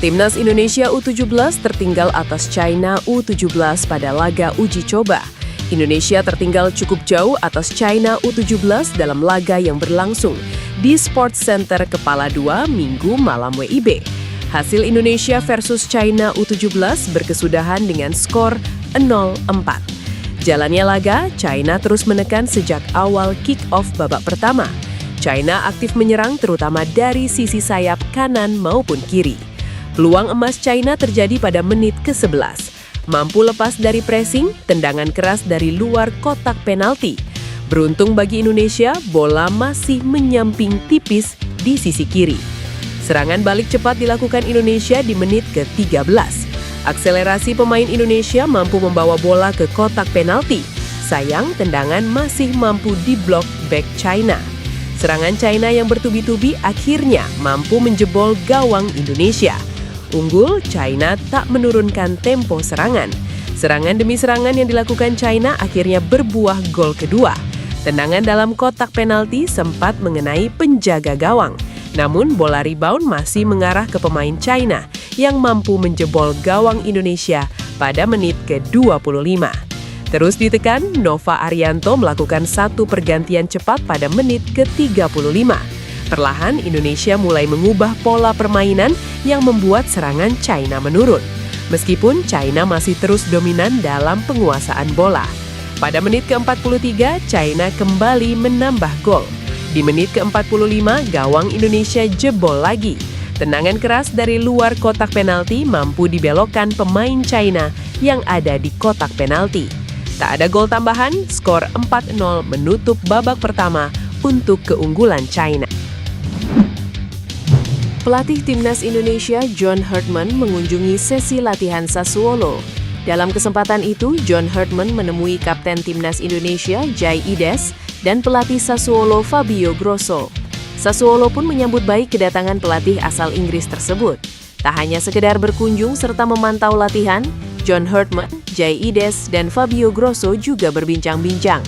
Timnas Indonesia U17 tertinggal atas China U17 pada laga uji coba. Indonesia tertinggal cukup jauh atas China U17 dalam laga yang berlangsung di Sports Center Kepala 2 Minggu malam WIB. Hasil Indonesia versus China U17 berkesudahan dengan skor 0-4. Jalannya laga, China terus menekan sejak awal kick-off babak pertama. China aktif menyerang terutama dari sisi sayap kanan maupun kiri. Peluang emas China terjadi pada menit ke-11. Mampu lepas dari pressing, tendangan keras dari luar kotak penalti. Beruntung bagi Indonesia, bola masih menyamping tipis di sisi kiri. Serangan balik cepat dilakukan Indonesia di menit ke-13. Akselerasi pemain Indonesia mampu membawa bola ke kotak penalti. Sayang, tendangan masih mampu diblok bek China. Serangan China yang bertubi-tubi akhirnya mampu menjebol gawang Indonesia. Unggul, China tak menurunkan tempo serangan. Serangan demi serangan yang dilakukan China akhirnya berbuah gol kedua. Tendangan dalam kotak penalti sempat mengenai penjaga gawang. Namun bola rebound masih mengarah ke pemain China yang mampu menjebol gawang Indonesia pada menit ke-25. Terus ditekan, Nova Arianto melakukan satu pergantian cepat pada menit ke-35. Perlahan Indonesia mulai mengubah pola permainan yang membuat serangan China menurun. Meskipun China masih terus dominan dalam penguasaan bola. Pada menit ke-43, China kembali menambah gol. Di menit ke-45, gawang Indonesia jebol lagi. Tendangan keras dari luar kotak penalti mampu dibelokkan pemain China yang ada di kotak penalti. Tak ada gol tambahan, skor 4-0 menutup babak pertama untuk keunggulan China. Pelatih Timnas Indonesia John Herdman mengunjungi sesi latihan Sassuolo. Dalam kesempatan itu, John Herdman menemui Kapten Timnas Indonesia Jai Ides dan pelatih Sassuolo Fabio Grosso. Sassuolo pun menyambut baik kedatangan pelatih asal Inggris tersebut. Tak hanya sekedar berkunjung serta memantau latihan, John Herdman, Jai Ides, dan Fabio Grosso juga berbincang-bincang.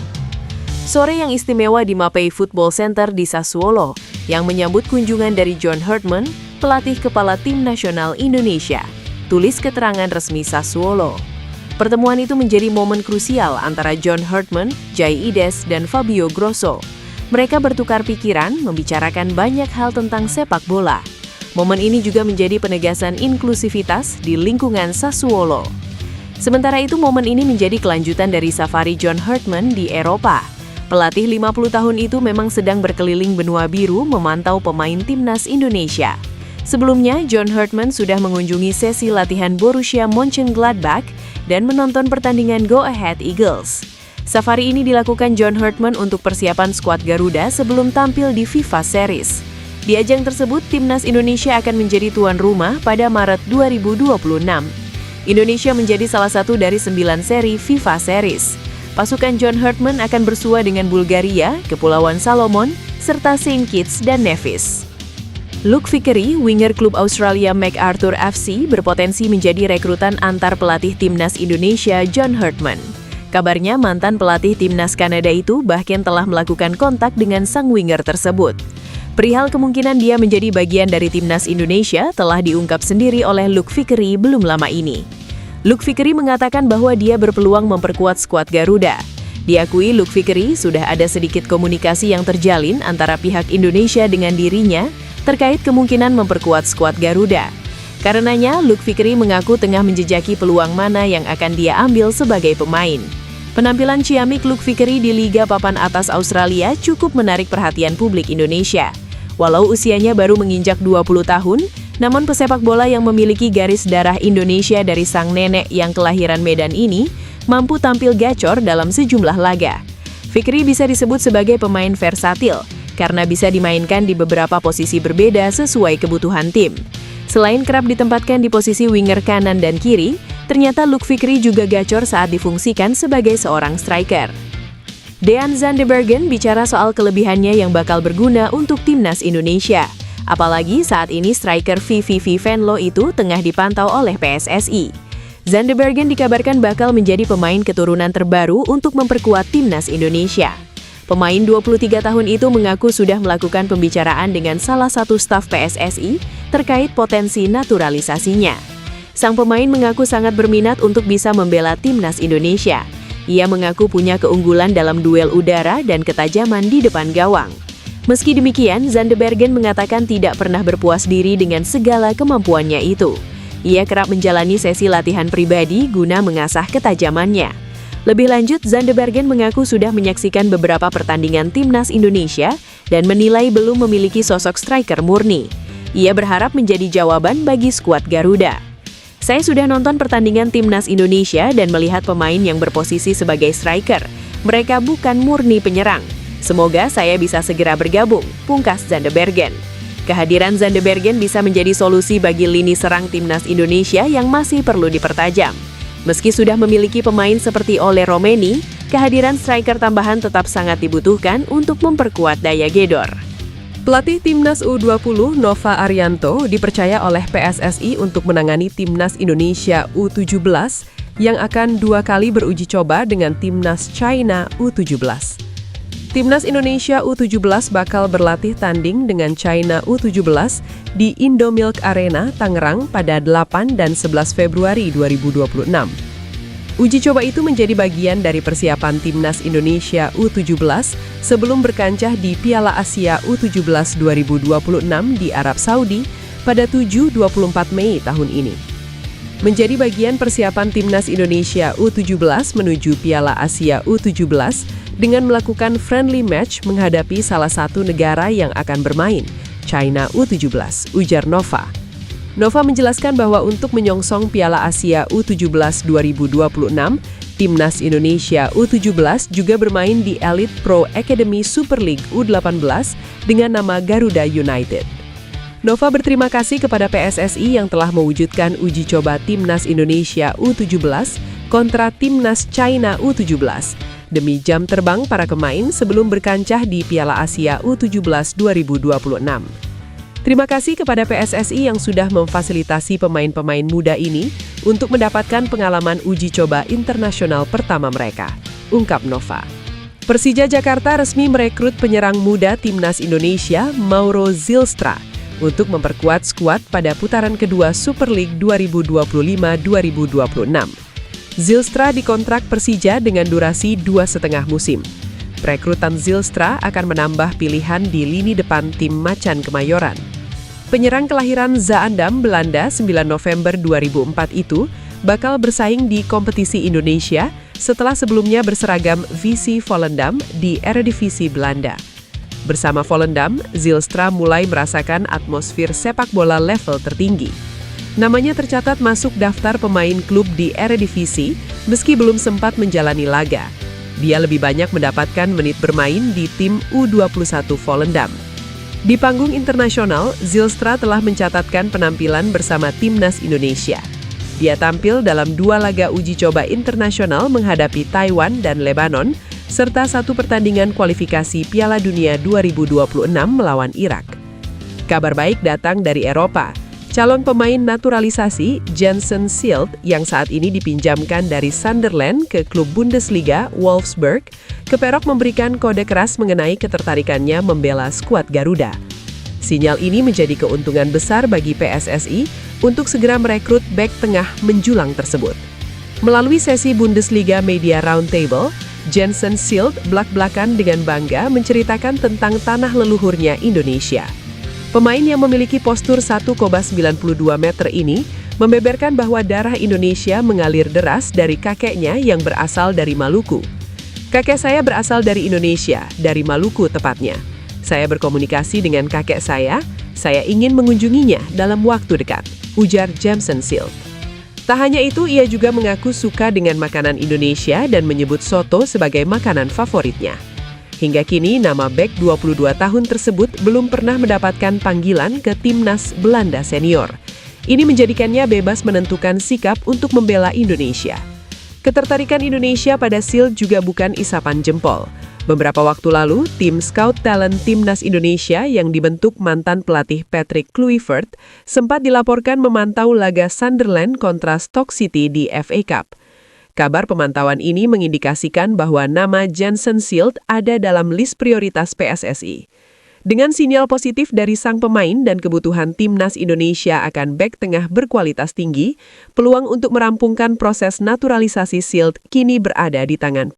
Sore yang istimewa di Mapei Football Center di Sassuolo, yang menyambut kunjungan dari John Herdman, pelatih kepala tim nasional Indonesia. Tulis keterangan resmi Sassuolo. Pertemuan itu menjadi momen krusial antara John Herdman, Jai Ides, dan Fabio Grosso. Mereka bertukar pikiran, membicarakan banyak hal tentang sepak bola. Momen ini juga menjadi penegasan inklusivitas di lingkungan Sassuolo. Sementara itu, momen ini menjadi kelanjutan dari safari John Herdman di Eropa. Pelatih 50 tahun itu memang sedang berkeliling benua biru memantau pemain Timnas Indonesia. Sebelumnya, John Herdman sudah mengunjungi sesi latihan Borussia Mönchengladbach dan menonton pertandingan Go Ahead Eagles. Safari ini dilakukan John Herdman untuk persiapan skuad Garuda sebelum tampil di FIFA Series. Di ajang tersebut, Timnas Indonesia akan menjadi tuan rumah pada Maret 2026. Indonesia menjadi salah satu dari 9 seri FIFA Series. Pasukan John Herdman akan bersua dengan Bulgaria, Kepulauan Salomon, serta Saint Kitts dan Nevis. Luke Vickery, winger klub Australia MacArthur FC, berpotensi menjadi rekrutan antar pelatih Timnas Indonesia John Herdman. Kabarnya mantan pelatih Timnas Kanada itu bahkan telah melakukan kontak dengan sang winger tersebut. Perihal kemungkinan dia menjadi bagian dari Timnas Indonesia telah diungkap sendiri oleh Luke Vickery belum lama ini. Luke Vickery mengatakan bahwa dia berpeluang memperkuat skuad Garuda. Diakui Luke Vickery sudah ada sedikit komunikasi yang terjalin antara pihak Indonesia dengan dirinya terkait kemungkinan memperkuat skuad Garuda. Karenanya, Luke Vickery mengaku tengah menjejaki peluang mana yang akan dia ambil sebagai pemain. Penampilan ciamik Luke Vickery di Liga Papan Atas Australia cukup menarik perhatian publik Indonesia. Walau usianya baru menginjak 20 tahun, namun pesepak bola yang memiliki garis darah Indonesia dari sang nenek yang kelahiran Medan ini mampu tampil gacor dalam sejumlah laga. Vickery bisa disebut sebagai pemain versatil karena bisa dimainkan di beberapa posisi berbeda sesuai kebutuhan tim. Selain kerap ditempatkan di posisi winger kanan dan kiri, ternyata Luke Vickery juga gacor saat difungsikan sebagai seorang striker. Dean Zanderbergen bicara soal kelebihannya yang bakal berguna untuk Timnas Indonesia. Apalagi saat ini striker VVV Venlo itu tengah dipantau oleh PSSI. Zanderbergen dikabarkan bakal menjadi pemain keturunan terbaru untuk memperkuat Timnas Indonesia. Pemain 23 tahun itu mengaku sudah melakukan pembicaraan dengan salah satu staf PSSI terkait potensi naturalisasinya. Sang pemain mengaku sangat berminat untuk bisa membela timnas Indonesia. Ia mengaku punya keunggulan dalam duel udara dan ketajaman di depan gawang. Meski demikian, Zanderbergen mengatakan tidak pernah berpuas diri dengan segala kemampuannya itu. Ia kerap menjalani sesi latihan pribadi guna mengasah ketajamannya. Lebih lanjut, Zanderbergen mengaku sudah menyaksikan beberapa pertandingan timnas Indonesia dan menilai belum memiliki sosok striker murni. Ia berharap menjadi jawaban bagi skuad Garuda. Saya sudah nonton pertandingan timnas Indonesia dan melihat pemain yang berposisi sebagai striker. Mereka bukan murni penyerang. Semoga saya bisa segera bergabung, pungkas Zanderbergen. Kehadiran Zanderbergen bisa menjadi solusi bagi lini serang timnas Indonesia yang masih perlu dipertajam. Meski sudah memiliki pemain seperti Ole Romeni, kehadiran striker tambahan tetap sangat dibutuhkan untuk memperkuat daya gedor. Pelatih Timnas U20 Nova Arianto dipercaya oleh PSSI untuk menangani Timnas Indonesia U17 yang akan 2 kali beruji coba dengan Timnas China U17. Timnas Indonesia U17 bakal berlatih tanding dengan China U17 di Indomilk Arena, Tangerang pada 8 dan 11 Februari 2026. Uji coba itu menjadi bagian dari persiapan Timnas Indonesia U17 sebelum berkancah di Piala Asia U17 2026 di Arab Saudi pada 7-24 Mei tahun ini. Menjadi bagian persiapan Timnas Indonesia U17 menuju Piala Asia U17 dengan melakukan friendly match menghadapi salah satu negara yang akan bermain, China U17, ujar Nova. Nova menjelaskan bahwa untuk menyongsong Piala Asia U17 2026, Timnas Indonesia U17 juga bermain di Elite Pro Academy Super League U18 dengan nama Garuda United. Nova berterima kasih kepada PSSI yang telah mewujudkan uji coba Timnas Indonesia U17 kontra Timnas China U17 demi jam terbang para pemain sebelum berkancah di Piala Asia U17 2026. Terima kasih kepada PSSI yang sudah memfasilitasi pemain-pemain muda ini untuk mendapatkan pengalaman uji coba internasional pertama mereka, ungkap Nova. Persija Jakarta resmi merekrut penyerang muda Timnas Indonesia, Mauro Zylstra, untuk memperkuat skuad pada putaran kedua Super League 2025-2026. Zylstra dikontrak Persija dengan durasi 2,5 musim. Perekrutan Zylstra akan menambah pilihan di lini depan tim Macan Kemayoran. Penyerang kelahiran Zaandam, Belanda 9 November 2004 itu bakal bersaing di kompetisi Indonesia setelah sebelumnya berseragam VC Volendam di Eredivisie Belanda. Bersama Volendam, Zylstra mulai merasakan atmosfer sepak bola level tertinggi. Namanya tercatat masuk daftar pemain klub di Eredivisie meski belum sempat menjalani laga. Dia lebih banyak mendapatkan menit bermain di tim U21 Volendam. Di panggung internasional, Zylstra telah mencatatkan penampilan bersama Timnas Indonesia. Dia tampil dalam 2 laga uji coba internasional menghadapi Taiwan dan Lebanon, serta 1 pertandingan kualifikasi Piala Dunia 2026 melawan Irak. Kabar baik datang dari Eropa. Calon pemain naturalisasi Jensen Schild yang saat ini dipinjamkan dari Sunderland ke klub Bundesliga Wolfsburg, keperok memberikan kode keras mengenai ketertarikannya membela skuad Garuda. Sinyal ini menjadi keuntungan besar bagi PSSI untuk segera merekrut bek tengah menjulang tersebut. Melalui sesi Bundesliga Media Roundtable, Jensen Schild belak-belakan dengan bangga menceritakan tentang tanah leluhurnya Indonesia. Pemain yang memiliki postur 1,92 meter ini membeberkan bahwa darah Indonesia mengalir deras dari kakeknya yang berasal dari Maluku. Kakek saya berasal dari Indonesia, dari Maluku tepatnya. Saya berkomunikasi dengan kakek saya ingin mengunjunginya dalam waktu dekat, ujar Jensen Schild. Tak hanya itu, ia juga mengaku suka dengan makanan Indonesia dan menyebut soto sebagai makanan favoritnya. Hingga kini, nama bek 22 tahun tersebut belum pernah mendapatkan panggilan ke Timnas Belanda Senior. Ini menjadikannya bebas menentukan sikap untuk membela Indonesia. Ketertarikan Indonesia pada Schild juga bukan isapan jempol. Beberapa waktu lalu, tim Scout Talent Timnas Indonesia yang dibentuk mantan pelatih Patrick Kluivert sempat dilaporkan memantau laga Sunderland kontra Stoke City di FA Cup. Kabar pemantauan ini mengindikasikan bahwa nama Jansen Silt ada dalam list prioritas PSSI. Dengan sinyal positif dari sang pemain dan kebutuhan timnas Indonesia akan bek tengah berkualitas tinggi, peluang untuk merampungkan proses naturalisasi Silt kini berada di tangan